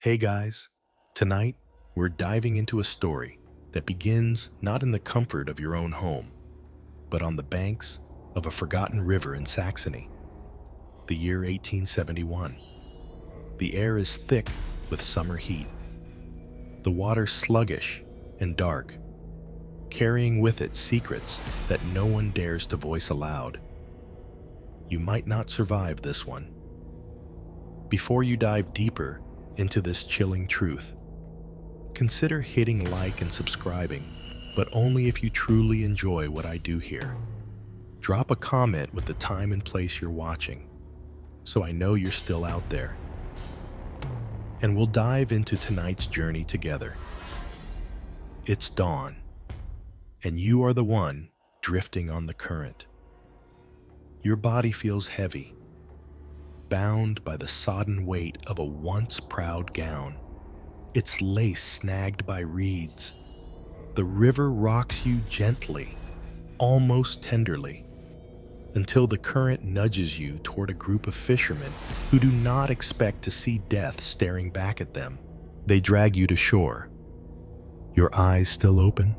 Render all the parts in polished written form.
Hey guys, tonight we're diving into a story that begins not in the comfort of your own home, but on the banks of a forgotten river in Saxony. The year 1871. The air is thick with summer heat. The water sluggish and dark, carrying with it secrets that no one dares to voice aloud. You might not survive this one. Before you dive deeper into this chilling truth, consider hitting like and subscribing, but only if you truly enjoy what I do here. Drop a comment with the time and place you're watching, so I know you're still out there. And we'll dive into tonight's journey together. It's dawn, and you are the one drifting on the current. Your body feels heavy, bound by the sodden weight of a once proud gown, its lace snagged by reeds. The river rocks you gently, almost tenderly, until the current nudges you toward a group of fishermen who do not expect to see death staring back at them. They drag you to shore, your eyes still open,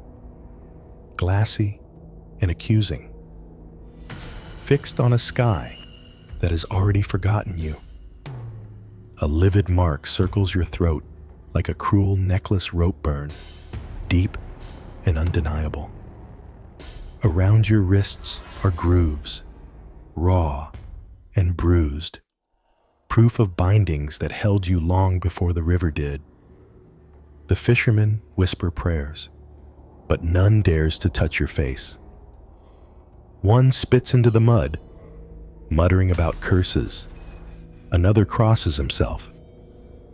glassy and accusing, fixed on a sky that has already forgotten you. A livid mark circles your throat like a cruel necklace rope burn, deep and undeniable. Around your wrists are grooves, raw and bruised, proof of bindings that held you long before the river did. The fishermen whisper prayers, but none dares to touch your face. One spits into the mud, muttering about curses. Another crosses himself,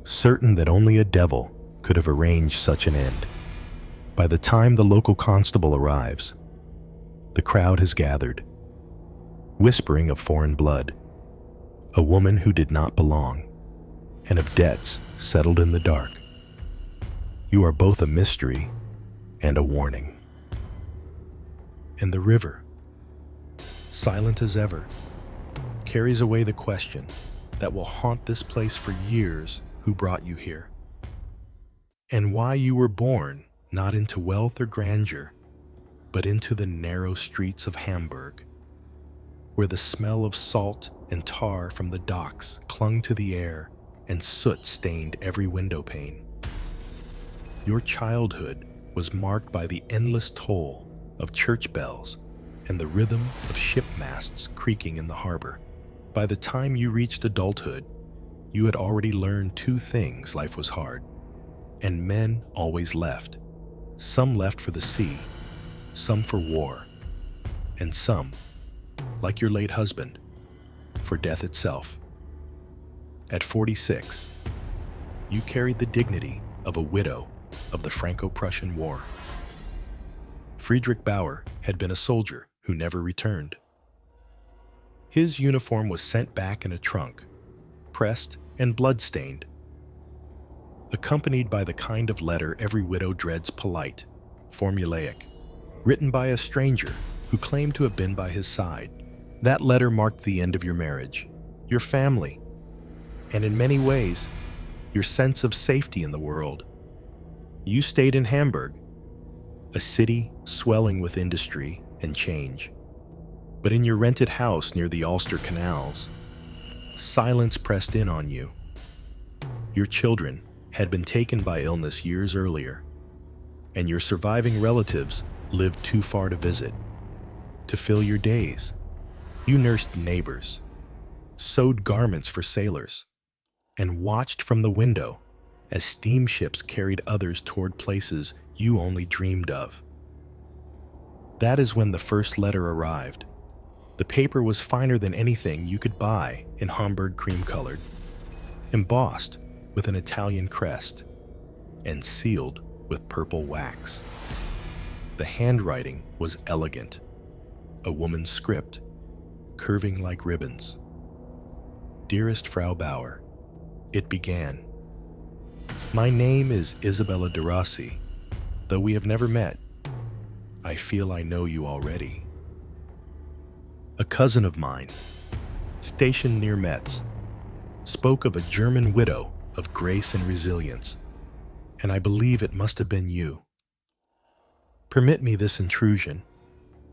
certain that only a devil could have arranged such an end. By the time the local constable arrives, the crowd has gathered, whispering of foreign blood, a woman who did not belong, and of debts settled in the dark. You are both a mystery and a warning. And the river, silent as ever, carries away the question that will haunt this place for years: who brought you here? And why you were born not into wealth or grandeur, but into the narrow streets of Hamburg, where the smell of salt and tar from the docks clung to the air and soot stained every window pane. Your childhood was marked by the endless toll of church bells and the rhythm of ship masts creaking in the harbor. By the time you reached adulthood, you had already learned two things: life was hard, and men always left. Some left for the sea, some for war, and some, like your late husband, for death itself. At 46, you carried the dignity of a widow of the Franco-Prussian War. Friedrich Bauer had been a soldier who never returned. His uniform was sent back in a trunk, pressed and blood-stained, accompanied by the kind of letter every widow dreads: polite, formulaic, written by a stranger who claimed to have been by his side. That letter marked the end of your marriage, your family, and in many ways, your sense of safety in the world. You stayed in Hamburg, a city swelling with industry and change. But in your rented house near the Ulster canals, silence pressed in on you. Your children had been taken by illness years earlier, and your surviving relatives lived too far to visit. To fill your days, you nursed neighbors, sewed garments for sailors, and watched from the window as steamships carried others toward places you only dreamed of. That is when the first letter arrived. The paper was finer than anything you could buy in Hamburg, cream-colored, embossed with an Italian crest, and sealed with purple wax. The handwriting was elegant, a woman's script, curving like ribbons. Dearest Frau Bauer, it began. My name is Isabella de Rossi. Though we have never met, I feel I know you already. A cousin of mine, stationed near Metz, spoke of a German widow of grace and resilience, and I believe it must have been you. Permit me this intrusion,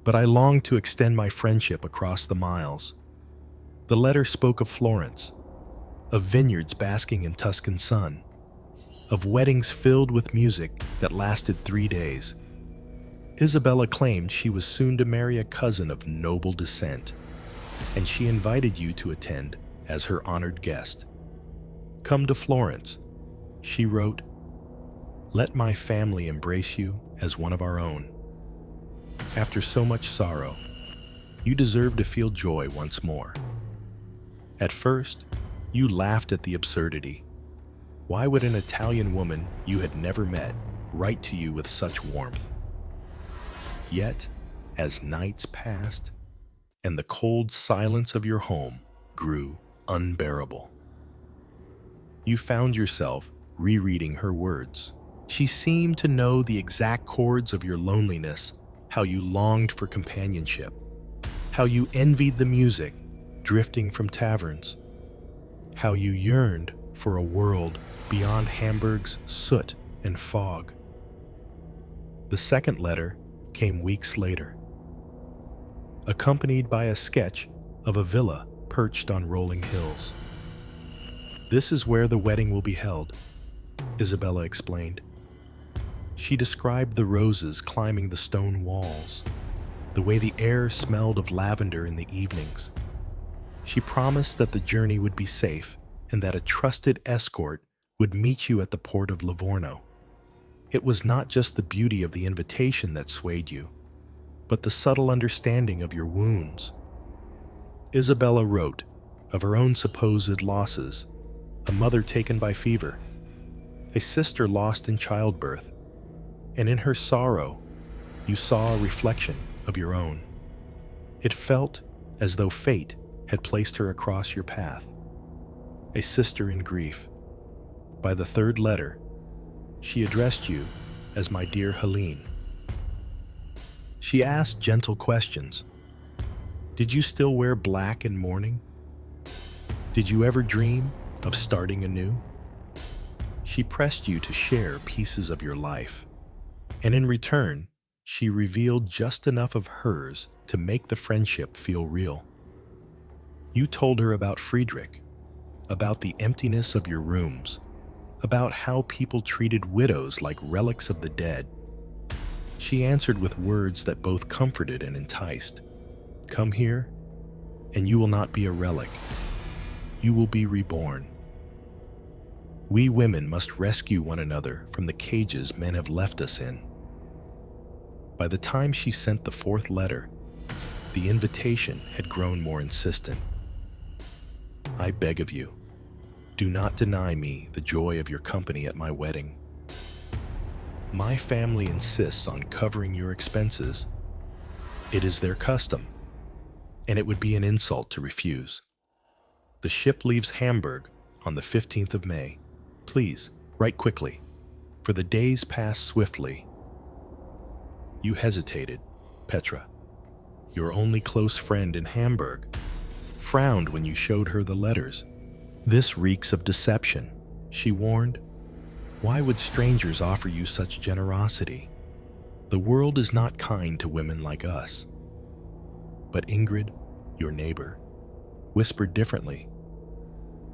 but I long to extend my friendship across the miles. The letter spoke of Florence, of vineyards basking in Tuscan sun, of weddings filled with music that lasted 3 days. Isabella claimed she was soon to marry a cousin of noble descent, and she invited you to attend as her honored guest. Come to Florence, she wrote. Let my family embrace you as one of our own. After so much sorrow, you deserve to feel joy once more. At first, you laughed at the absurdity. Why would an Italian woman you had never met write to you with such warmth? Yet, as nights passed, and the cold silence of your home grew unbearable, you found yourself rereading her words. She seemed to know the exact chords of your loneliness, how you longed for companionship, how you envied the music drifting from taverns, how you yearned for a world beyond Hamburg's soot and fog. The second letter came weeks later, accompanied by a sketch of a villa perched on rolling hills. This is where the wedding will be held, Isabella explained. She described the roses climbing the stone walls, the way the air smelled of lavender in the evenings. She promised that the journey would be safe and that a trusted escort would meet you at the port of Livorno. It was not just the beauty of the invitation that swayed you, but the subtle understanding of your wounds. Isabella wrote of her own supposed losses: a mother taken by fever, a sister lost in childbirth, and in her sorrow, you saw a reflection of your own. It felt as though fate had placed her across your path, a sister in grief. By the third letter, she addressed you as my dear Helene. She asked gentle questions. Did you still wear black in mourning? Did you ever dream of starting anew? She pressed you to share pieces of your life, and in return, she revealed just enough of hers to make the friendship feel real. You told her about Friedrich, about the emptiness of your rooms, about how people treated widows like relics of the dead. She answered with words that both comforted and enticed. Come here, and you will not be a relic. You will be reborn. We women must rescue one another from the cages men have left us in. By the time she sent the fourth letter, the invitation had grown more insistent. I beg of you, do not deny me the joy of your company at my wedding. My family insists on covering your expenses. It is their custom, and it would be an insult to refuse. The ship leaves Hamburg on the 15th of May. Please, write quickly, for the days pass swiftly. You hesitated, Petra, your only close friend in Hamburg, frowned when you showed her the letters. This reeks of deception, she warned. Why would strangers offer you such generosity? The world is not kind to women like us. But Ingrid, your neighbor, whispered differently.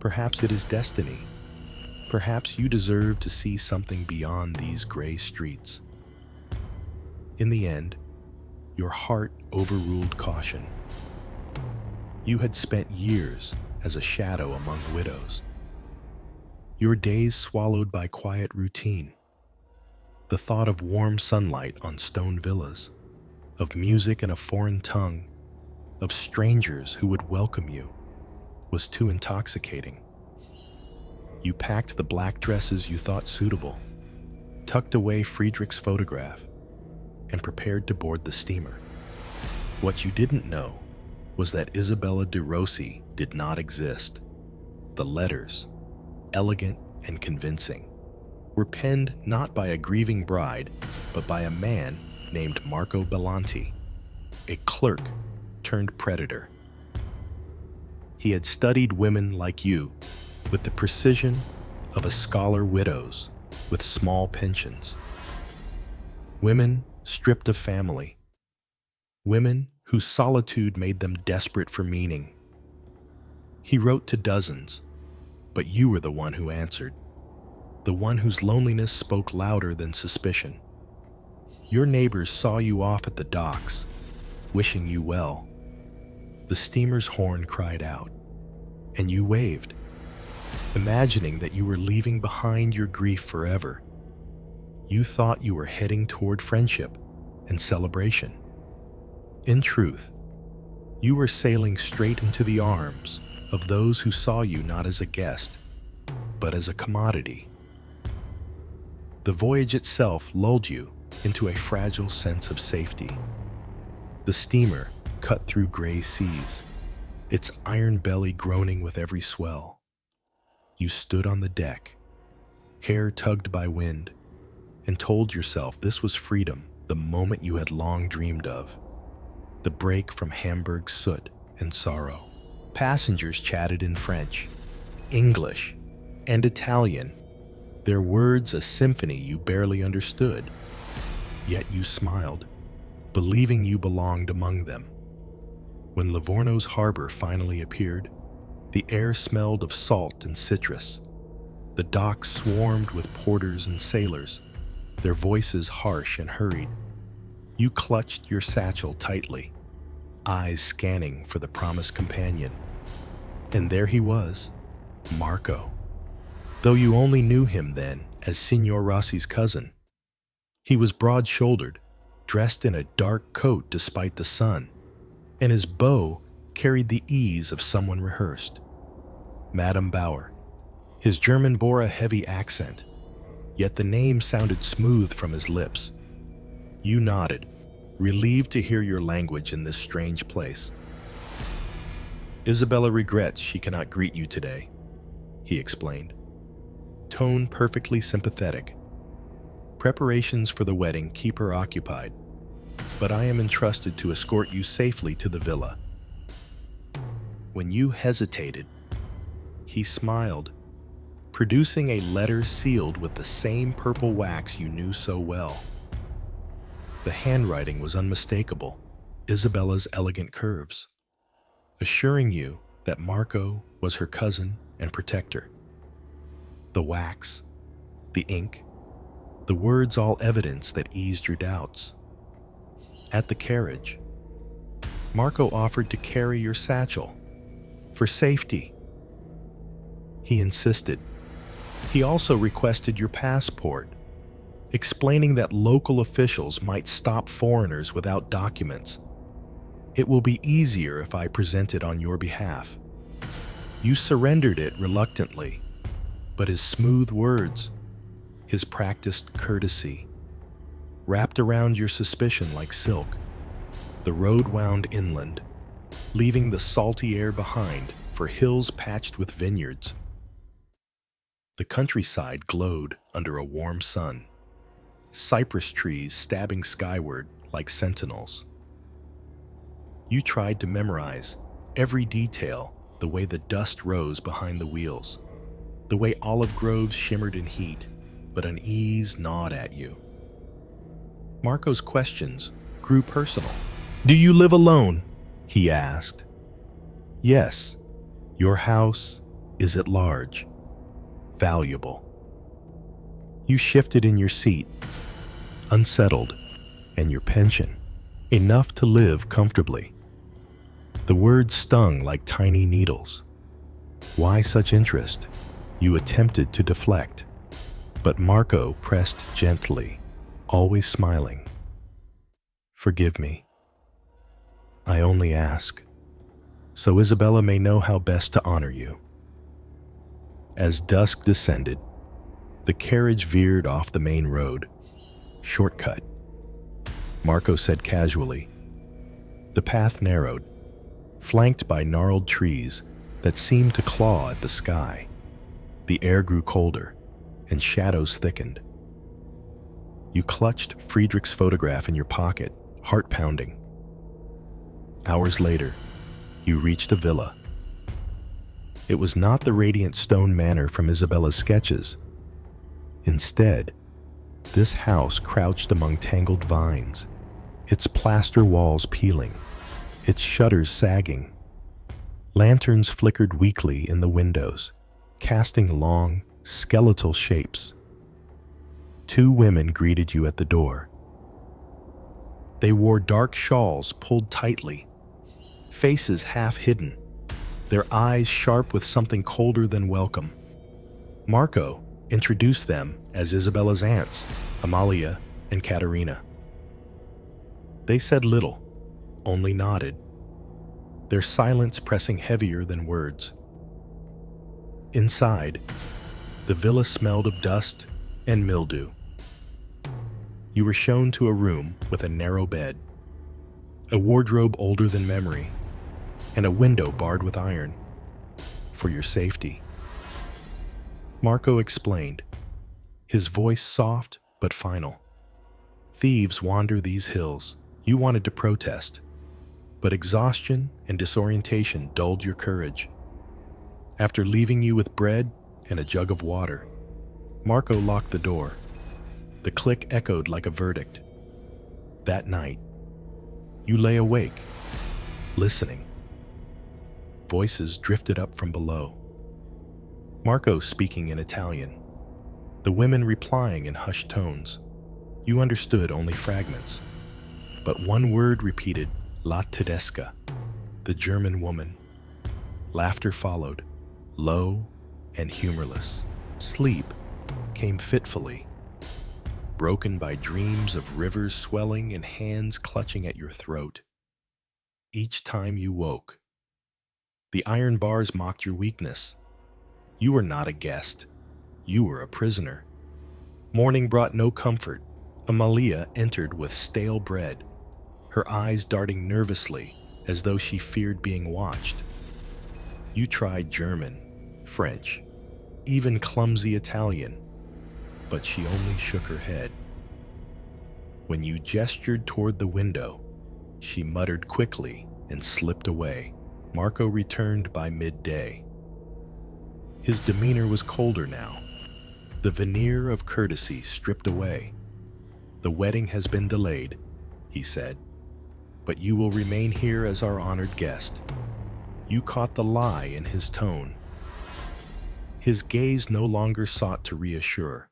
Perhaps it is destiny. Perhaps you deserve to see something beyond these gray streets. In the end, your heart overruled caution. You had spent years as a shadow among widows. Your days swallowed by quiet routine. The thought of warm sunlight on stone villas, of music in a foreign tongue, of strangers who would welcome you, was too intoxicating. You packed the black dresses you thought suitable, tucked away Friedrich's photograph, and prepared to board the steamer. What you didn't know was that Isabella de Rossi did not exist. The letters, elegant and convincing, were penned not by a grieving bride, but by a man named Marco Bellanti, a clerk turned predator. He had studied women like you with the precision of a scholar widows with small pensions. Women stripped of family. Women whose solitude made them desperate for meaning. He wrote to dozens, but you were the one who answered, the one whose loneliness spoke louder than suspicion. Your neighbors saw you off at the docks, wishing you well. The steamer's horn cried out, and you waved, imagining that you were leaving behind your grief forever. You thought you were heading toward friendship and celebration. In truth, you were sailing straight into the arms of those who saw you not as a guest, but as a commodity. The voyage itself lulled you into a fragile sense of safety. The steamer cut through gray seas, its iron belly groaning with every swell. You stood on the deck, hair tugged by wind, and told yourself this was freedom, the moment you had long dreamed of. The break from Hamburg's soot and sorrow. Passengers chatted in French, English, and Italian, their words a symphony you barely understood. Yet you smiled, believing you belonged among them. When Livorno's harbor finally appeared, the air smelled of salt and citrus. The docks swarmed with porters and sailors, their voices harsh and hurried. You clutched your satchel tightly, eyes scanning for the promised companion. And there he was, Marco. Though you only knew him then as Signor Rossi's cousin. He was broad-shouldered, dressed in a dark coat despite the sun, and his bow carried the ease of someone rehearsed. Madame Bauer. His German bore a heavy accent, yet the name sounded smooth from his lips. You nodded, relieved to hear your language in this strange place. Isabella regrets she cannot greet you today, he explained, tone perfectly sympathetic. Preparations for the wedding keep her occupied, but I am entrusted to escort you safely to the villa. When you hesitated, he smiled, producing a letter sealed with the same purple wax you knew so well. The handwriting was unmistakable, Isabella's elegant curves, assuring you that Marco was her cousin and protector. The wax, the ink, the words all evidence that eased your doubts. At the carriage, Marco offered to carry your satchel, for safety. He insisted. He also requested your passport, explaining that local officials might stop foreigners without documents. It will be easier if I present it on your behalf. You surrendered it reluctantly, but his smooth words, his practiced courtesy, wrapped around your suspicion like silk. The road wound inland, leaving the salty air behind for hills patched with vineyards. The countryside glowed under a warm sun, cypress trees stabbing skyward like sentinels. You tried to memorize every detail, the way the dust rose behind the wheels, the way olive groves shimmered in heat, but unease gnawed at you. Marco's questions grew personal. Do you live alone? He asked. Yes. Your house, is it large? Valuable. You shifted in your seat, unsettled, and your pension, enough to live comfortably. The words stung like tiny needles. Why such interest? You attempted to deflect, but Marco pressed gently, always smiling. Forgive me. I only ask, so Isabella may know how best to honor you. As dusk descended, the carriage veered off the main road. Shortcut, Marco said casually. The path narrowed, flanked by gnarled trees that seemed to claw at the sky. The air grew colder, and shadows thickened. You clutched Friedrich's photograph in your pocket, heart pounding. Hours later, you reached a villa. It was not the radiant stone manor from Isabella's sketches. Instead, this house crouched among tangled vines, its plaster walls peeling, its shutters sagging. Lanterns flickered weakly in the windows, casting long, skeletal shapes. 2 women greeted you at the door. They wore dark shawls pulled tightly, faces half hidden, their eyes sharp with something colder than welcome. Marco introduced them as Isabella's aunts, Amalia and Katerina. They said little, only nodded, their silence pressing heavier than words. Inside, the villa smelled of dust and mildew. You were shown to a room with a narrow bed, a wardrobe older than memory, and a window barred with iron, for your safety. Marco explained, his voice soft but final. Thieves wander these hills. You wanted to protest, but exhaustion and disorientation dulled your courage. After leaving you with bread and a jug of water, Marco locked the door. The click echoed like a verdict. That night, you lay awake, listening. Voices drifted up from below. Marco speaking in Italian, the women replying in hushed tones. You understood only fragments, but one word repeated, La Tedesca, the German woman. Laughter followed, low and humorless. Sleep came fitfully, broken by dreams of rivers swelling and hands clutching at your throat. Each time you woke, the iron bars mocked your weakness. You were not a guest. You were a prisoner. Morning brought no comfort. Amalia entered with stale bread, her eyes darting nervously as though she feared being watched. You tried German, French, even clumsy Italian, but she only shook her head. When you gestured toward the window, she muttered quickly and slipped away. Marco returned by midday. His demeanor was colder now, the veneer of courtesy stripped away. The wedding has been delayed, he said, but you will remain here as our honored guest. You caught the lie in his tone. His gaze no longer sought to reassure,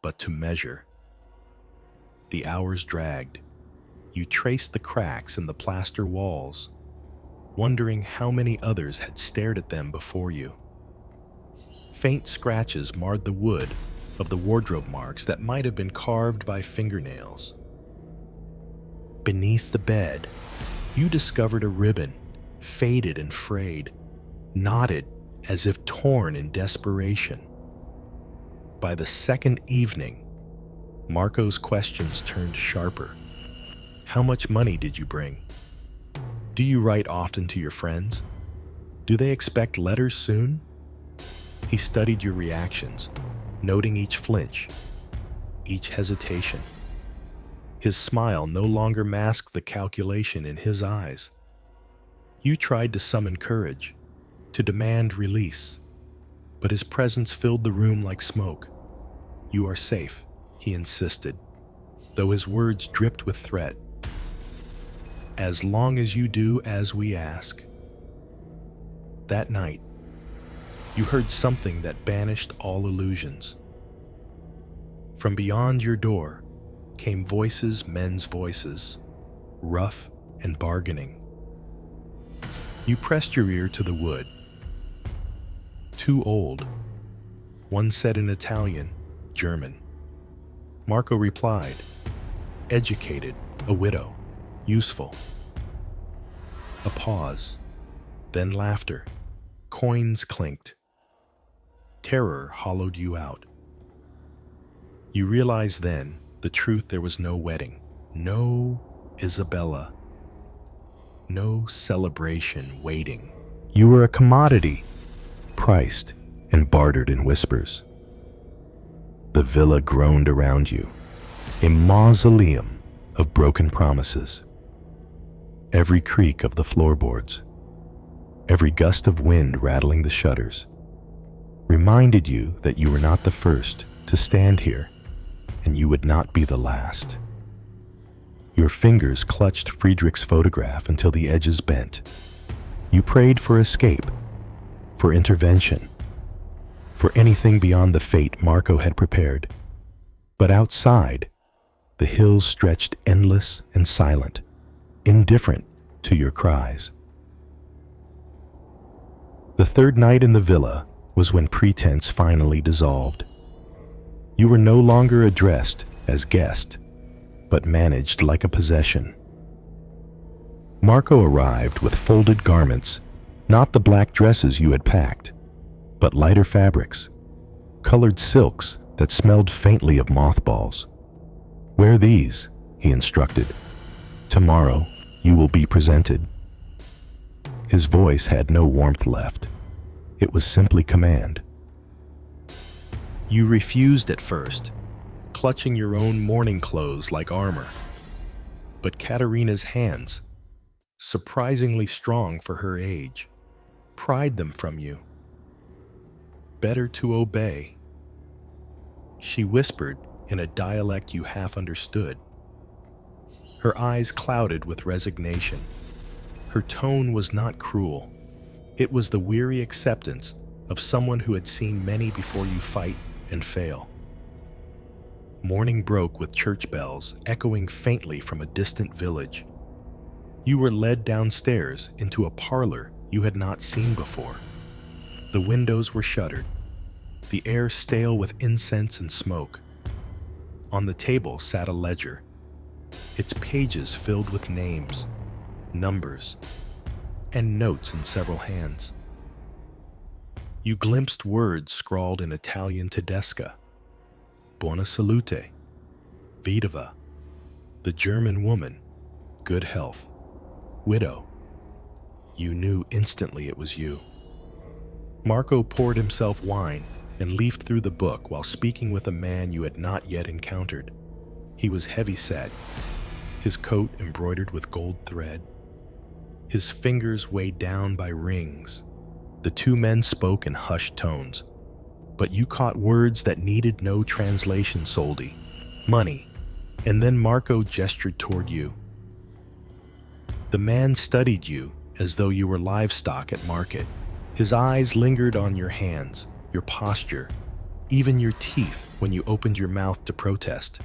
but to measure. The hours dragged. You traced the cracks in the plaster walls, wondering how many others had stared at them before you. Faint scratches marred the wood of the wardrobe marks that might have been carved by fingernails. Beneath the bed, you discovered a ribbon, faded and frayed, knotted as if torn in desperation. By the second evening, Marco's questions turned sharper. How much money did you bring? Do you write often to your friends? Do they expect letters soon? He studied your reactions, noting each flinch, each hesitation. His smile no longer masked the calculation in his eyes. You tried to summon courage, to demand release, but his presence filled the room like smoke. You are safe, he insisted, though his words dripped with threat. As long as you do as we ask. That night, you heard something that banished all illusions. From beyond your door came voices, men's voices, rough and bargaining. You pressed your ear to the wood. Too old. One said in Italian, German. Marco replied, educated, a widow, useful. A pause, then laughter. Coins clinked. Terror hollowed you out. You realized then the truth: there was no wedding, no Isabella, no celebration waiting. You were a commodity, priced and bartered in whispers. The villa groaned around you, a mausoleum of broken promises. Every creak of the floorboards, every gust of wind rattling the shutters, reminded you that you were not the first to stand here, and you would not be the last. Your fingers clutched Friedrich's photograph until the edges bent. You prayed for escape, for intervention, for anything beyond the fate Marco had prepared. But outside, the hills stretched endless and silent, indifferent to your cries. The third night in the villa was when pretense finally dissolved. You were no longer addressed as guest, but managed like a possession. Marco arrived with folded garments, not the black dresses you had packed, but lighter fabrics, colored silks that smelled faintly of mothballs. "Wear these," he instructed. "Tomorrow you will be presented." His voice had no warmth left. It was simply command. You refused at first, clutching your own mourning clothes like armor. But Katerina's hands, surprisingly strong for her age, pried them from you. "Better to obey," she whispered in a dialect you half understood. Her eyes clouded with resignation. Her tone was not cruel. It was the weary acceptance of someone who had seen many before you fight and fail. Morning broke with church bells echoing faintly from a distant village. You were led downstairs into a parlor you had not seen before. The windows were shuttered, the air stale with incense and smoke. On the table sat a ledger, its pages filled with names, numbers, and notes in several hands. You glimpsed words scrawled in Italian tedesca: "Buona salute," "Vedova," the German woman, "Good health," "Widow." You knew instantly it was you. Marco poured himself wine and leafed through the book while speaking with a man you had not yet encountered. He was heavy-set, his coat embroidered with gold thread, his fingers weighed down by rings. The two men spoke in hushed tones, but you caught words that needed no translation. Soldi, money, and then Marco gestured toward you. The man studied you as though you were livestock at market. His eyes lingered on your hands, your posture, even your teeth when you opened your mouth to protest.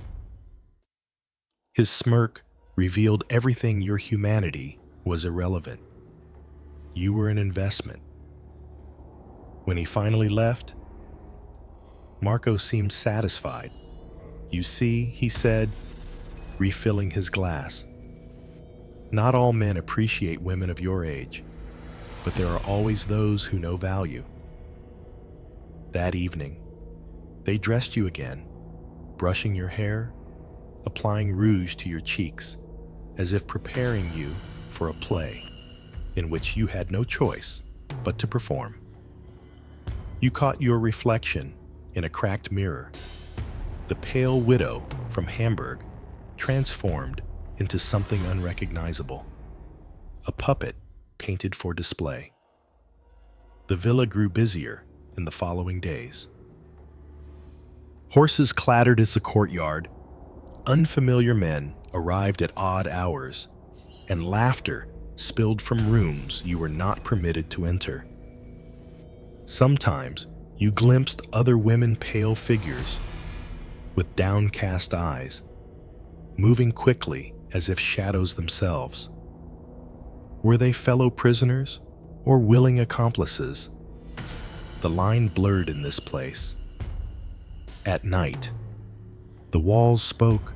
His smirk revealed everything your humanity was irrelevant. You were an investment. When he finally left, Marco seemed satisfied. "You see," he said, refilling his glass, "not all men appreciate women of your age, but there are always those who know value." That evening, they dressed you again, brushing your hair, applying rouge to your cheeks, as if preparing you for a play in which you had no choice but to perform. You caught your reflection in a cracked mirror, the pale widow from Hamburg transformed into something unrecognizable, a puppet painted for display. The villa grew busier in the following days. Horses clattered in the courtyard, unfamiliar men arrived at odd hours, and laughter spilled from rooms you were not permitted to enter. Sometimes you glimpsed other women, pale figures with downcast eyes, moving quickly as if shadows themselves. Were they fellow prisoners or willing accomplices? The line blurred in this place. At night, the walls spoke.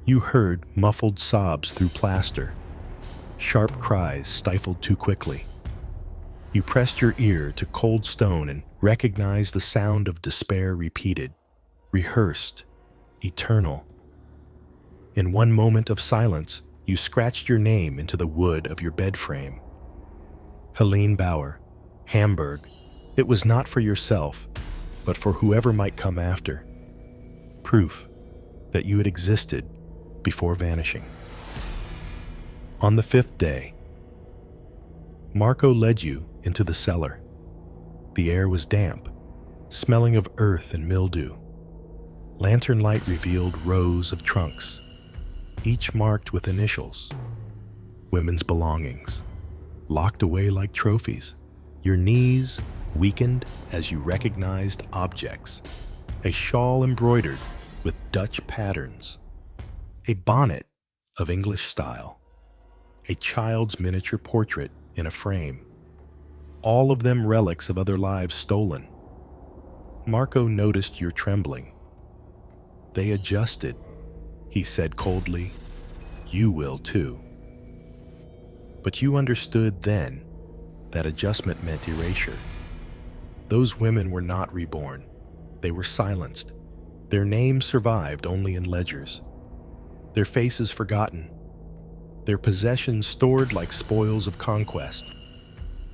You heard muffled sobs through plaster, sharp cries stifled too quickly. You pressed your ear to cold stone and recognized the sound of despair repeated, rehearsed, eternal. In one moment of silence, you scratched your name into the wood of your bed frame. Helene Bauer, Hamburg. It was not for yourself, but for whoever might come after. Proof that you had existed before vanishing. On the fifth day, Marco led you into the cellar. The air was damp, smelling of earth and mildew. Lantern light revealed rows of trunks, each marked with initials, women's belongings, locked away like trophies. Your knees weakened as you recognized objects: a shawl embroidered with Dutch patterns, a bonnet of English style, a child's miniature portrait in a frame, all of them relics of other lives stolen. Marco noticed your trembling. They adjusted, he said coldly. You will too. But you understood then that adjustment meant erasure. Those women were not reborn. They were silenced. Their names survived only in ledgers. Their faces forgotten. Their possessions stored like spoils of conquest.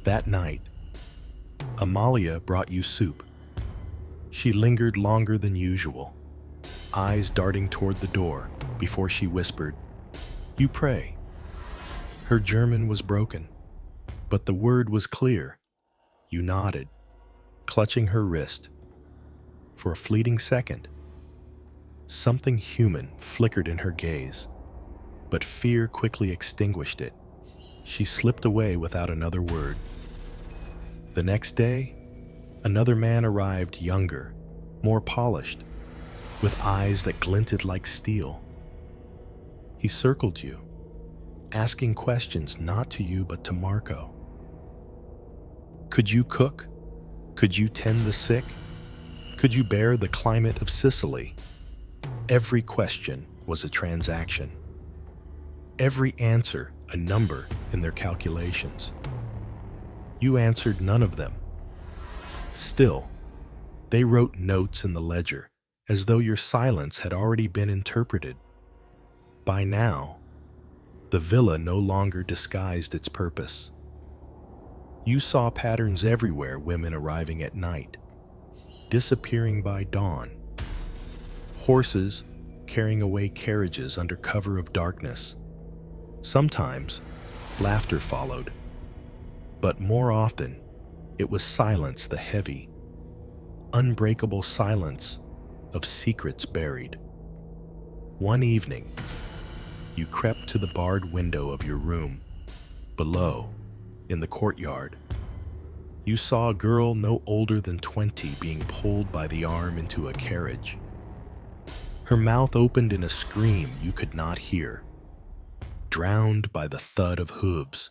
That night, Amalia brought you soup. She lingered longer than usual, eyes darting toward the door before she whispered, "You pray." Her German was broken, but the word was clear. You nodded, clutching her wrist. For a fleeting second, something human flickered in her gaze, but fear quickly extinguished it. She slipped away without another word. The next day, another man arrived, younger, more polished, with eyes that glinted like steel. He circled you, asking questions not to you but to Marco. Could you cook? Could you tend the sick? Could you bear the climate of Sicily? Every question was a transaction. Every answer a number in their calculations. You answered none of them. Still, they wrote notes in the ledger, as though your silence had already been interpreted. By now, the villa no longer disguised its purpose. You saw patterns everywhere: women arriving at night, disappearing by dawn, horses carrying away carriages under cover of darkness. Sometimes, laughter followed, but more often, it was silence, the heavy, unbreakable silence of secrets buried. One evening, you crept to the barred window of your room. Below, in the courtyard, you saw a girl no older than 20 being pulled by the arm into a carriage. Her mouth opened in a scream you could not hear, drowned by the thud of hooves.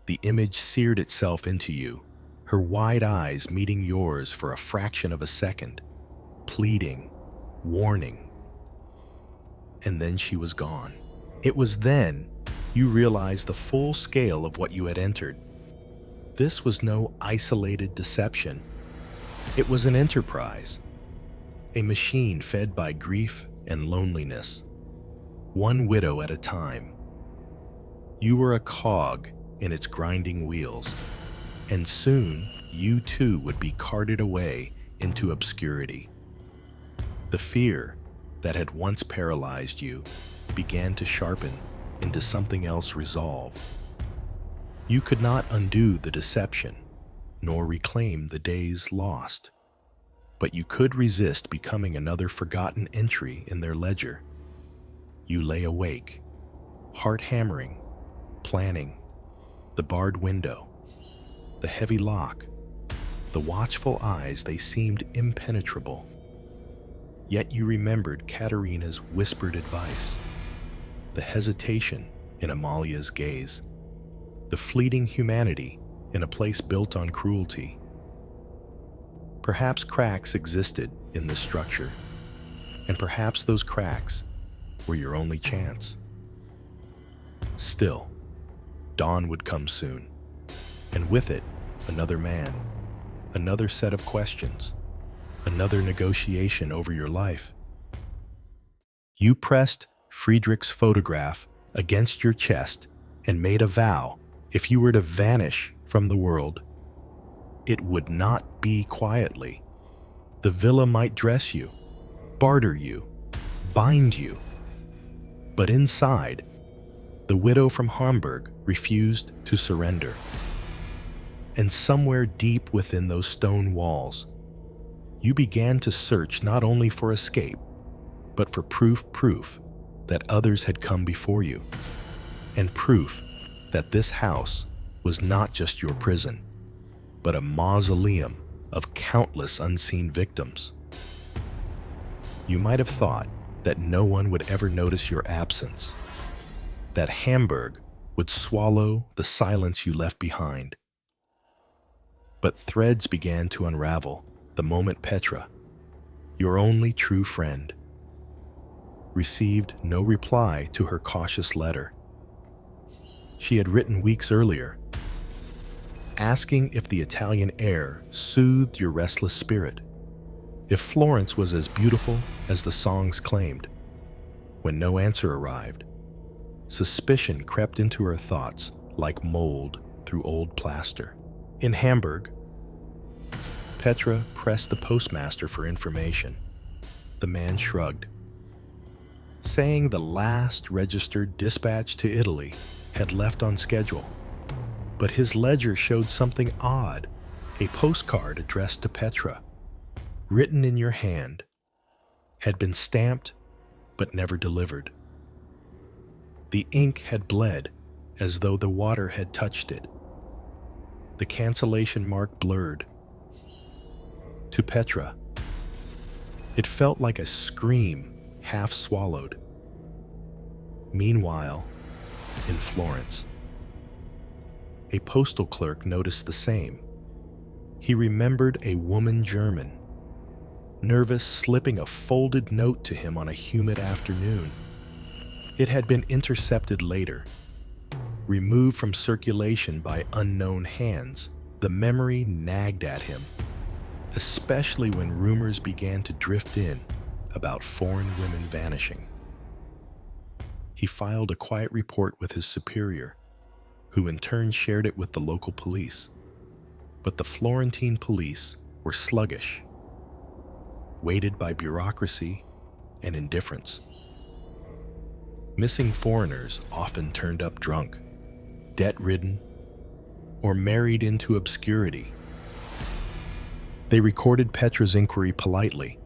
The image seared itself into you, her wide eyes meeting yours for a fraction of a second, pleading, warning. And then she was gone. It was then you realized the full scale of what you had entered. This was no isolated deception. It was an enterprise, a machine fed by grief and loneliness, one widow at a time. You were a cog in its grinding wheels, and soon you too would be carted away into obscurity. The fear that had once paralyzed you began to sharpen into something else: resolve. You could not undo the deception, nor reclaim the days lost, but you could resist becoming another forgotten entry in their ledger. You lay awake, heart hammering, planning: the barred window, the heavy lock, the watchful eyes. They seemed impenetrable. Yet you remembered Katerina's whispered advice, the hesitation in Amalia's gaze, the fleeting humanity in a place built on cruelty. Perhaps cracks existed in this structure, and perhaps those cracks were your only chance. Still, dawn would come soon, and with it, another man, another set of questions, another negotiation over your life. You pressed Friedrich's photograph against your chest and made a vow: if you were to vanish from the world, it would not be quietly. The villa might dress you, barter you, bind you. But inside, the widow from Hamburg refused to surrender. And somewhere deep within those stone walls, you began to search not only for escape, but for proof that others had come before you, and proof that this house was not just your prison, but a mausoleum of countless unseen victims. You might have thought that no one would ever notice your absence, that Hamburg would swallow the silence you left behind. But threads began to unravel the moment Petra, your only true friend, received no reply to her cautious letter. She had written weeks earlier, asking if the Italian air soothed your restless spirit, if Florence was as beautiful as the songs claimed. When no answer arrived, suspicion crept into her thoughts like mold through old plaster. In Hamburg, Petra pressed the postmaster for information. The man shrugged, saying the last registered dispatch to Italy had left on schedule. But his ledger showed something odd, a postcard addressed to Petra, written in your hand, had been stamped but never delivered. The ink had bled as though the water had touched it. The cancellation mark blurred. To Petra, it felt like a scream half swallowed. Meanwhile, in Florence, a postal clerk noticed the same. He remembered a woman German, nervous, slipping a folded note to him on a humid afternoon. It had been intercepted later, removed from circulation by unknown hands. The memory nagged at him, especially when rumors began to drift in about foreign women vanishing. He filed a quiet report with his superior, who in turn shared it with the local police. But the Florentine police were sluggish, weighted by bureaucracy and indifference. Missing foreigners often turned up drunk, debt-ridden, or married into obscurity. They recorded Petra's inquiry politely,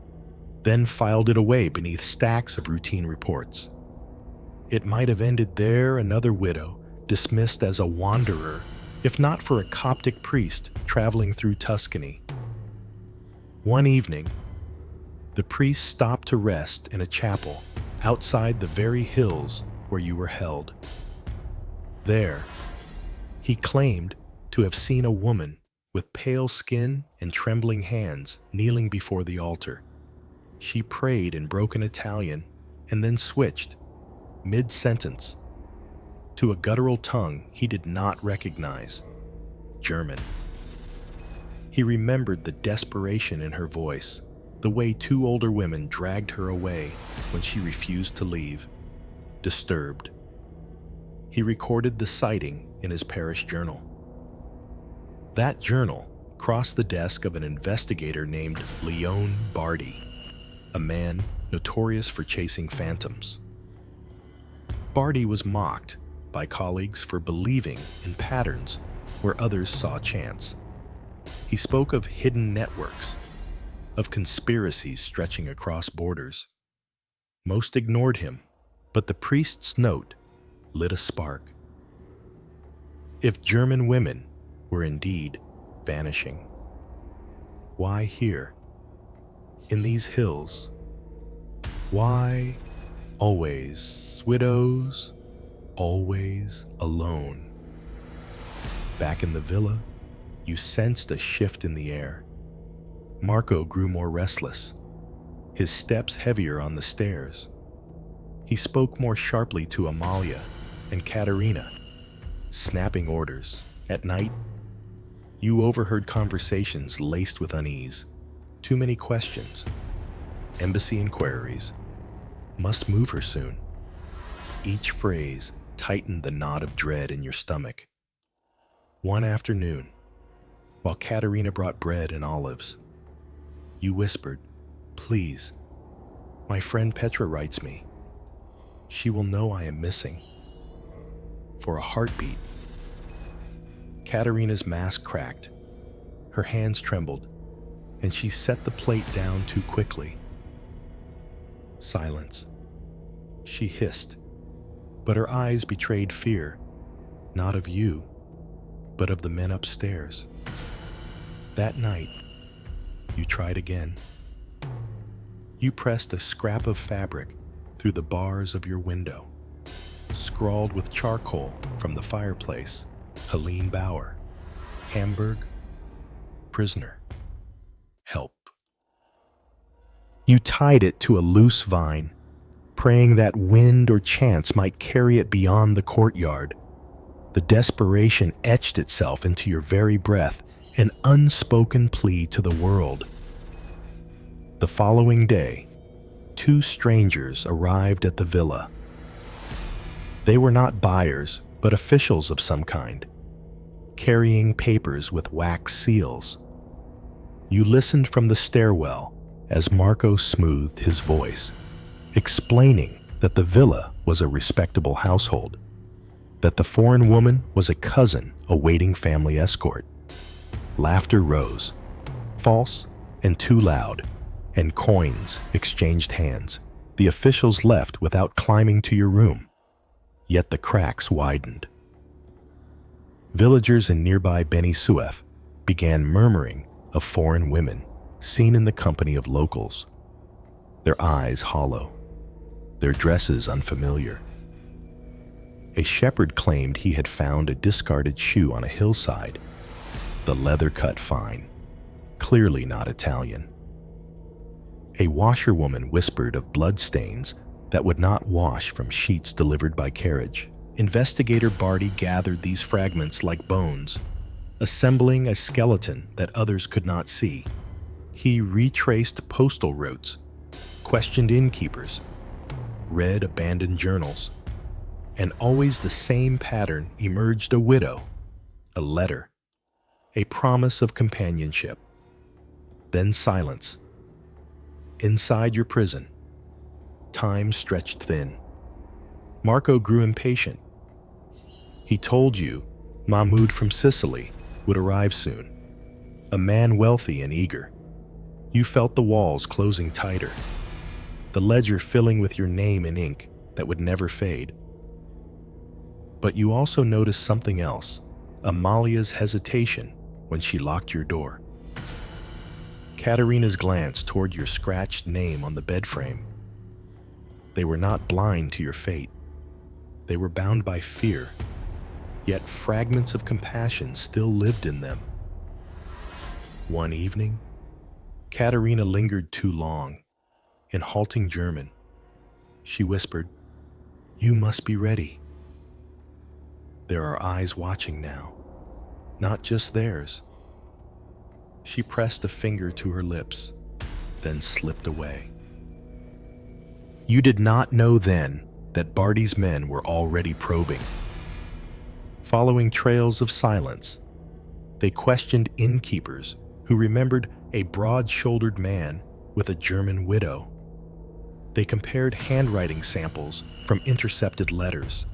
then filed it away beneath stacks of routine reports. It might have ended there, another widow, dismissed as a wanderer, if not for a Coptic priest traveling through Tuscany. One evening, the priest stopped to rest in a chapel outside the very hills where you were held. There, he claimed to have seen a woman with pale skin and trembling hands kneeling before the altar. She prayed in broken Italian and then switched, mid-sentence, to a guttural tongue he did not recognize, German. He remembered the desperation in her voice, the way two older women dragged her away when she refused to leave, disturbed. He recorded the sighting in his parish journal. That journal crossed the desk of an investigator named Leone Bardi, a man notorious for chasing phantoms. Bardi was mocked by colleagues for believing in patterns where others saw chance. He spoke of hidden networks, of conspiracies stretching across borders. Most ignored him, but the priest's note lit a spark. If German women were indeed vanishing, why here, in these hills? Why always widows, always alone? Back in the villa, you sensed a shift in the air. Marco grew more restless, his steps heavier on the stairs. He spoke more sharply to Amalia and Katerina, snapping orders. At night, you overheard conversations laced with unease. Too many questions. Embassy inquiries. Must move her soon. Each phrase tightened the knot of dread in your stomach. One afternoon, while Katerina brought bread and olives, you whispered, "Please, my friend Petra writes me. She will know I am missing." For a heartbeat, Katerina's mask cracked. Her hands trembled, and she set the plate down too quickly. Silence. She hissed, but her eyes betrayed fear, not of you, but of the men upstairs. That night, you tried again. You pressed a scrap of fabric through the bars of your window, scrawled with charcoal from the fireplace, Helene Bauer, Hamburg, prisoner, help. You tied it to a loose vine, praying that wind or chance might carry it beyond the courtyard. The desperation etched itself into your very breath, an unspoken plea to the world. The following day, two strangers arrived at the villa. They were not buyers, but officials of some kind, carrying papers with wax seals. You listened from the stairwell as Marco smoothed his voice, explaining that the villa was a respectable household, that the foreign woman was a cousin awaiting family escort. Laughter rose, false and too loud, and coins exchanged hands. The officials left without climbing to your room, yet the cracks widened. Villagers in nearby Beni Suef began murmuring of foreign women seen in the company of locals, their eyes hollow, their dresses unfamiliar. A shepherd claimed he had found a discarded shoe on a hillside, the leather cut fine, clearly not Italian. A washerwoman whispered of bloodstains that would not wash from sheets delivered by carriage. Investigator Barty gathered these fragments like bones, assembling a skeleton that others could not see. He retraced postal routes, questioned innkeepers, read abandoned journals, and always the same pattern emerged: a widow, a letter, a promise of companionship, then silence. Inside your prison, time stretched thin. Marco grew impatient. He told you Mahmoud from Sicily would arrive soon, a man wealthy and eager. You felt the walls closing tighter, the ledger filling with your name in ink that would never fade. But you also noticed something else: Amalia's hesitation when she locked your door. Katerina's glance toward your scratched name on the bed frame. They were not blind to your fate. They were bound by fear, yet fragments of compassion still lived in them. One evening, Katerina lingered too long. In halting German, she whispered, "You must be ready." There are eyes watching now, not just theirs. She pressed a finger to her lips, then slipped away. You did not know then that Barty's men were already probing. Following trails of silence, they questioned innkeepers who remembered a broad-shouldered man with a German widow. They compared handwriting samples from intercepted letters.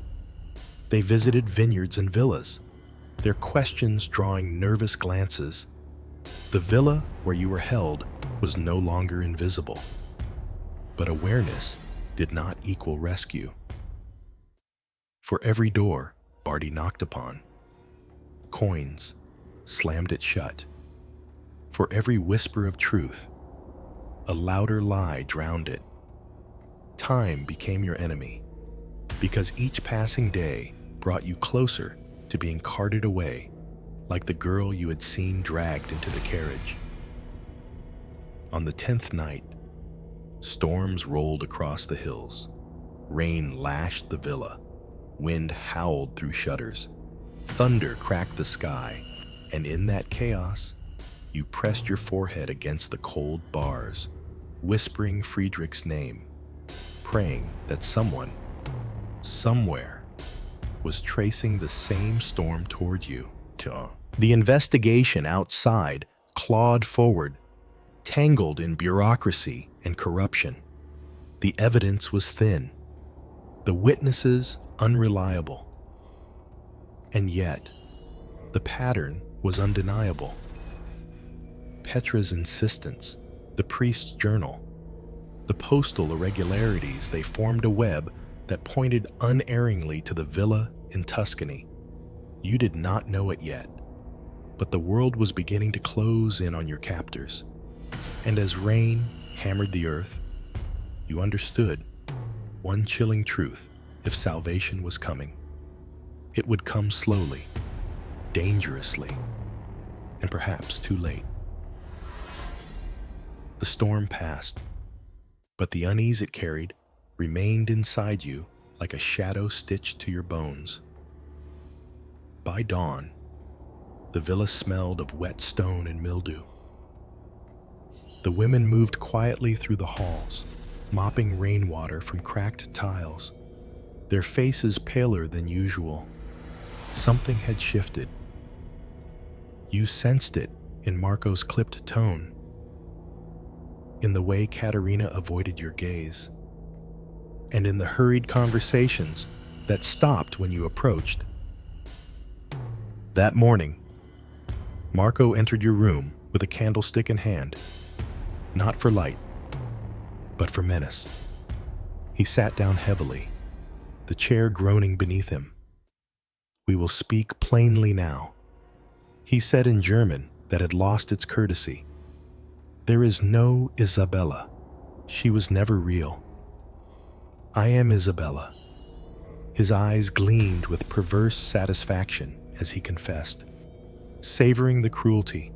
They visited vineyards and villas, their questions drawing nervous glances. The villa where you were held was no longer invisible, but awareness did not equal rescue. For every door Barty knocked upon, coins slammed it shut. For every whisper of truth, a louder lie drowned it. Time became your enemy, because each passing day brought you closer to being carted away, like the girl you had seen dragged into the carriage. On the 10th night, storms rolled across the hills. Rain lashed the villa. Wind howled through shutters. Thunder cracked the sky, and in that chaos, you pressed your forehead against the cold bars, whispering Friedrich's name, praying that someone, somewhere, was tracing the same storm toward you. The investigation outside clawed forward, tangled in bureaucracy and corruption. The evidence was thin, the witnesses unreliable. And yet, The pattern was undeniable. Petra's insistence, the priest's journal, the postal irregularities, they formed a web that pointed unerringly to the villa in Tuscany. You did not know it yet, but the world was beginning to close in on your captors. And as rain hammered the earth, you understood one chilling truth: if salvation was coming, it would come slowly, dangerously, and perhaps too late. The storm passed, but the unease it carried remained inside you like a shadow stitched to your bones. By dawn, the villa smelled of wet stone and mildew. The women moved quietly through the halls, mopping rainwater from cracked tiles, their faces paler than usual. Something had shifted. You sensed it in Marco's clipped tone, in the way Katerina avoided your gaze, and in the hurried conversations that stopped when you approached. That morning, Marco entered your room with a candlestick in hand, not for light, but for menace. He sat down heavily, the chair groaning beneath him. "We will speak plainly now," he said in German that had lost its courtesy. "There is no Isabella. She was never real. I am Isabella." His eyes gleamed with perverse satisfaction as he confessed, savoring the cruelty.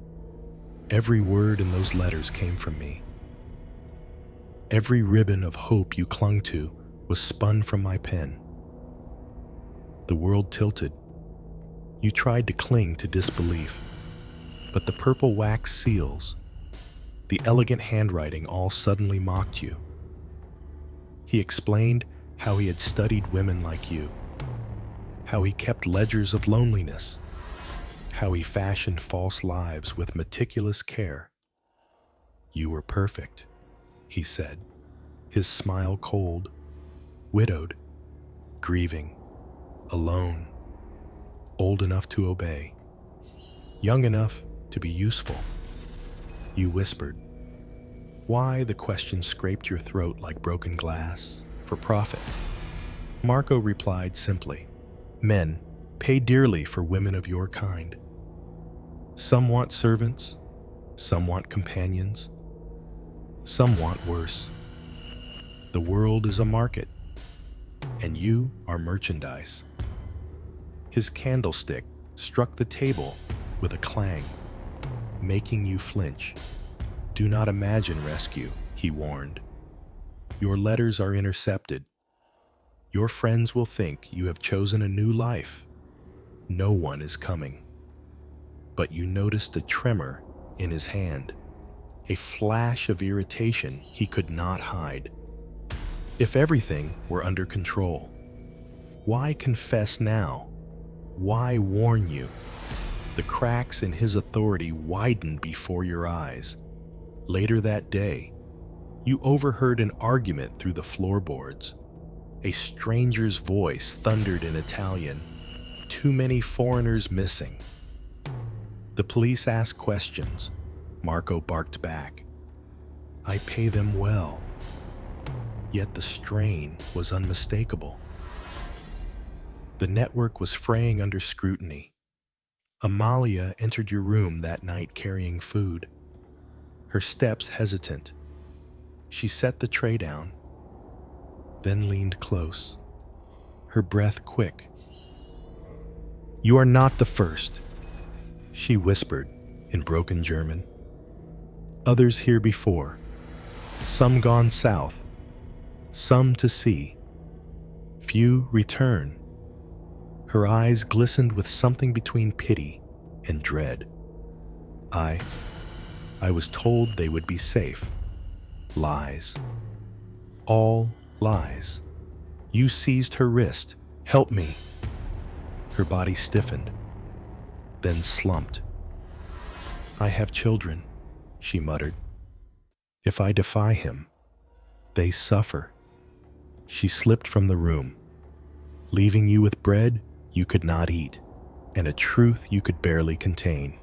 "Every word in those letters came from me. Every ribbon of hope you clung to was spun from my pen." The world tilted. You tried to cling to disbelief, but the purple wax seals, the elegant handwriting, all suddenly mocked you. He explained how he had studied women like you, how he kept ledgers of loneliness, how he fashioned false lives with meticulous care. "You were perfect," he said, his smile cold, widowed, grieving, alone, old enough to obey, young enough to be useful. You whispered. Why? The question scraped your throat like broken glass. "For profit." Marco replied simply, "Men pay dearly for women of your kind. Some want servants, some want companions, some want worse. The world is a market, and you are merchandise." His candlestick struck the table with a clang, making you flinch. "Do not imagine rescue," he warned. "Your letters are intercepted. Your friends will think you have chosen a new life. No one is coming." But you noticed a tremor in his hand, a flash of irritation he could not hide. If everything were under control, why confess now? Why warn you? The cracks in his authority widened before your eyes. Later that day, you overheard an argument through the floorboards. A stranger's voice thundered in Italian, "Too many foreigners missing." The police asked questions. Marco barked back, "I pay them well." Yet the strain was unmistakable. The network was fraying under scrutiny. Amalia entered your room that night carrying food, her steps hesitant. She set the tray down, then leaned close, her breath quick. "You are not the first," she whispered in broken German. "Others here before, some gone south, some to sea. Few return." Her eyes glistened with something between pity and dread. I was told they would be safe. Lies. All lies. You seized her wrist. "Help me." Her body stiffened, then slumped. "I have children," she muttered. "If I defy him, they suffer." She slipped from the room, leaving you with bread you could not eat, and a truth you could barely contain.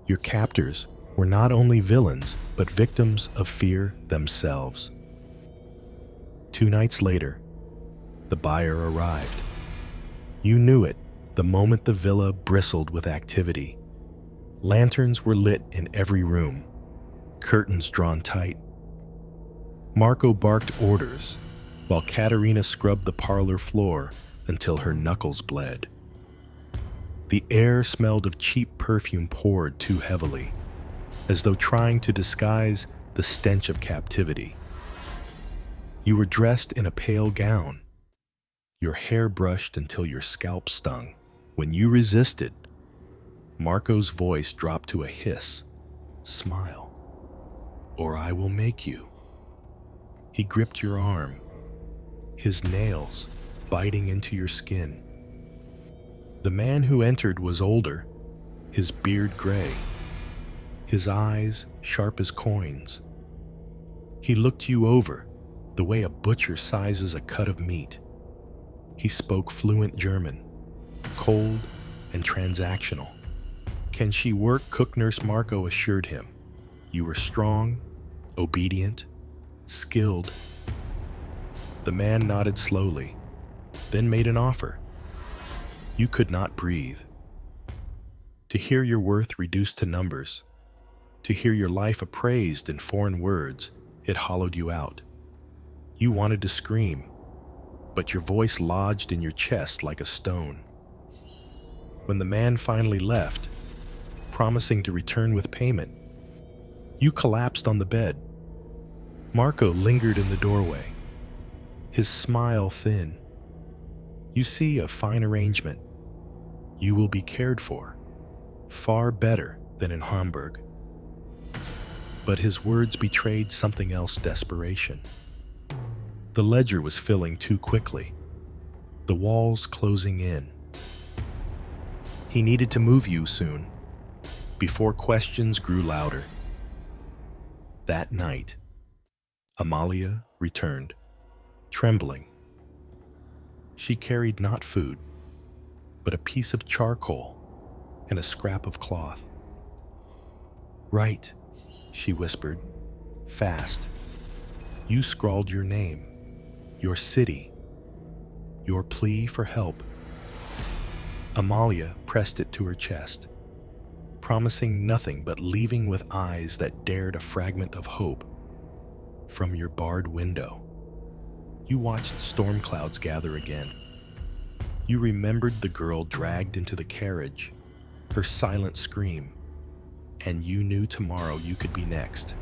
Your captors were not only villains, but victims of fear themselves. 2 nights later, the buyer arrived. You knew it the moment the villa bristled with activity. Lanterns were lit in every room, curtains drawn tight. Marco barked orders, while Katerina scrubbed the parlor floor until her knuckles bled. The air smelled of cheap perfume poured too heavily, as though trying to disguise the stench of captivity. You were dressed in a pale gown, your hair brushed until your scalp stung. When you resisted, Marco's voice dropped to a hiss. Smile, or I will make you. He gripped your arm, his nails biting into your skin. The man who entered was older, his beard gray, his eyes sharp as coins. He looked you over the way a butcher sizes a cut of meat. He spoke fluent German, cold and transactional. Can she work? Cook Nurse Marco assured him. You were strong, obedient, skilled. The man nodded slowly, then made an offer. You could not breathe. To hear your worth reduced to numbers, to hear your life appraised in foreign words, it hollowed you out. You wanted to scream, but your voice lodged in your chest like a stone. When the man finally left, promising to return with payment, you collapsed on the bed. Marco lingered in the doorway, his smile thin. You see a fine arrangement. You will be cared for, far better than in Hamburg. But his words betrayed something else: desperation. The ledger was filling too quickly, the walls closing in. He needed to move you soon, before questions grew louder. That night, Amalia returned, trembling. She carried not food, but a piece of charcoal and a scrap of cloth. Write, she whispered, fast. You scrawled your name, your city, your plea for help. Amalia pressed it to her chest, promising nothing but leaving with eyes that dared a fragment of hope. From your barred window, you watched storm clouds gather again. You remembered the girl dragged into the carriage, her silent scream, and you knew tomorrow you could be next.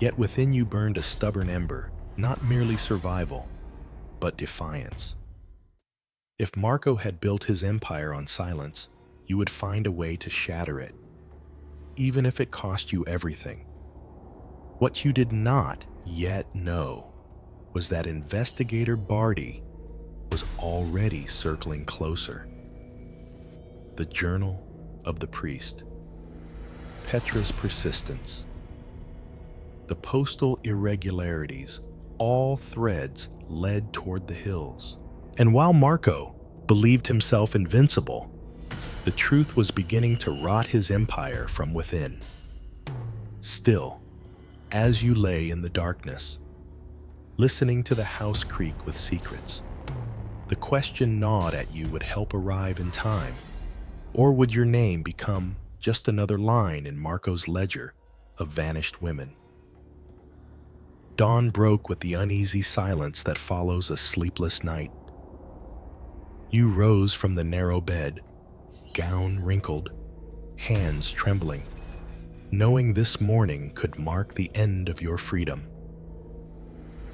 Yet within you burned a stubborn ember, not merely survival, but defiance. If Marco had built his empire on silence, you would find a way to shatter it, even if it cost you everything. What you did not yet know was that investigator Barty was already circling closer. The Journal of the Priest. Petra's persistence. The postal irregularities, all threads led toward the hills. And while Marco believed himself invincible, the truth was beginning to rot his empire from within. Still, as you lay in the darkness, listening to the house creak with secrets, the question gnawed at you: would help arrive in time, or would your name become just another line in Marco's ledger of vanished women? Dawn broke with the uneasy silence that follows a sleepless night. You rose from the narrow bed, gown wrinkled, hands trembling, knowing this morning could mark the end of your freedom.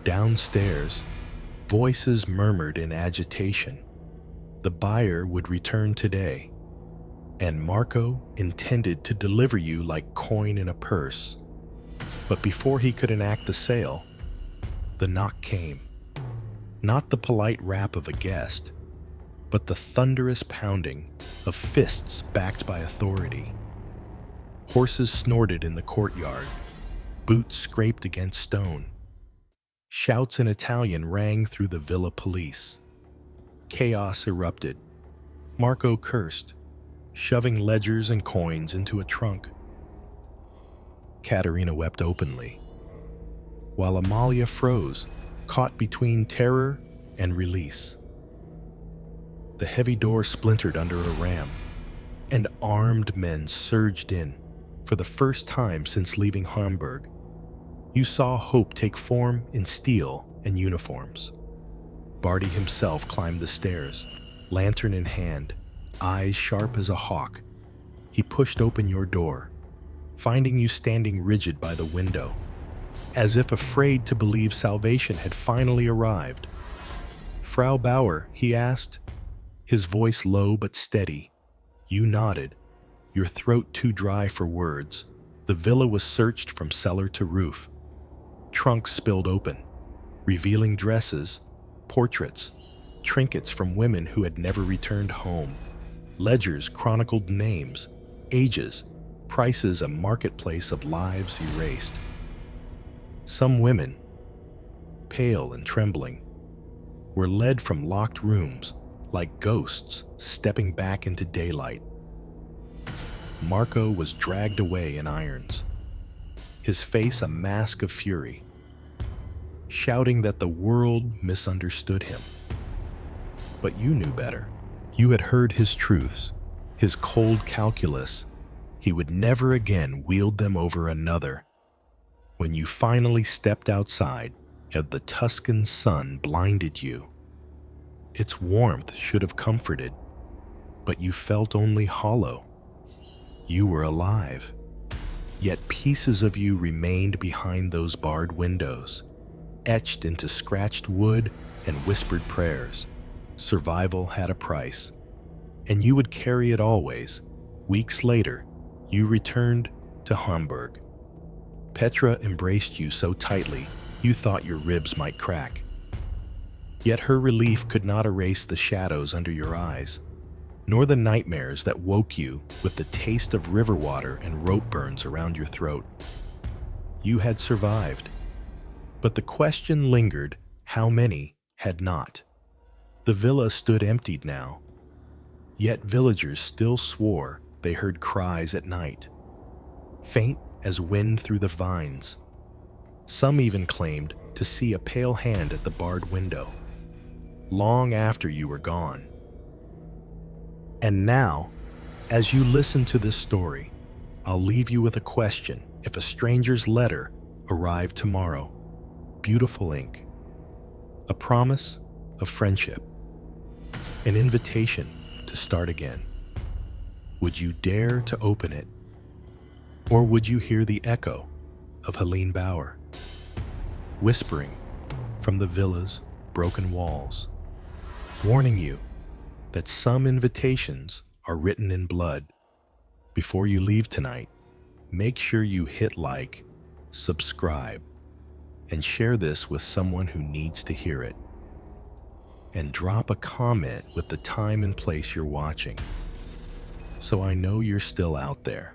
Downstairs, voices murmured in agitation. The buyer would return today, and Marco intended to deliver you like coin in a purse. But before he could enact the sale, the knock came. Not the polite rap of a guest, but the thunderous pounding of fists backed by authority. Horses snorted in the courtyard, boots scraped against stone. Shouts in Italian rang through the villa police. Chaos erupted. Marco cursed, shoving ledgers and coins into a trunk. Katerina wept openly, while Amalia froze, caught between terror and release. The heavy door splintered under a ram, and armed men surged in. For the first time since leaving Hamburg, you saw hope take form in steel and uniforms. Barty himself climbed the stairs, lantern in hand, eyes sharp as a hawk. He pushed open your door, finding you standing rigid by the window, as if afraid to believe salvation had finally arrived. "Frau Bauer," he asked, his voice low but steady. You nodded, your throat too dry for words. The villa was searched from cellar to roof. Trunks spilled open, revealing dresses, portraits, trinkets from women who had never returned home. Ledgers chronicled names, ages, prices, a marketplace of lives erased. Some women, pale and trembling, were led from locked rooms like ghosts stepping back into daylight. Marco was dragged away in irons, his face a mask of fury, shouting that the world misunderstood him. But you knew better. You had heard his truths, his cold calculus. He would never again wield them over another. When you finally stepped outside, had the Tuscan sun blinded you? Its warmth should have comforted, but you felt only hollow. You were alive, yet pieces of you remained behind those barred windows, etched into scratched wood and whispered prayers. Survival had a price, and you would carry it always. Weeks later, you returned to Hamburg. Petra embraced you so tightly, you thought your ribs might crack. Yet her relief could not erase the shadows under your eyes, nor the nightmares that woke you with the taste of river water and rope burns around your throat. You had survived, but the question lingered, how many had not? The villa stood emptied now, yet villagers still swore they heard cries at night, faint as wind through the vines. Some even claimed to see a pale hand at the barred window, long after you were gone. And now, as you listen to this story, I'll leave you with a question. If a stranger's letter arrived tomorrow, beautiful ink, a promise of friendship, an invitation to start again, would you dare to open it? Or would you hear the echo of Helene Bauer, whispering from the villa's broken walls, warning you that some invitations are written in blood? Before you leave tonight, make sure you hit like, subscribe, and share this with someone who needs to hear it. And drop a comment with the time and place you're watching, so I know you're still out there.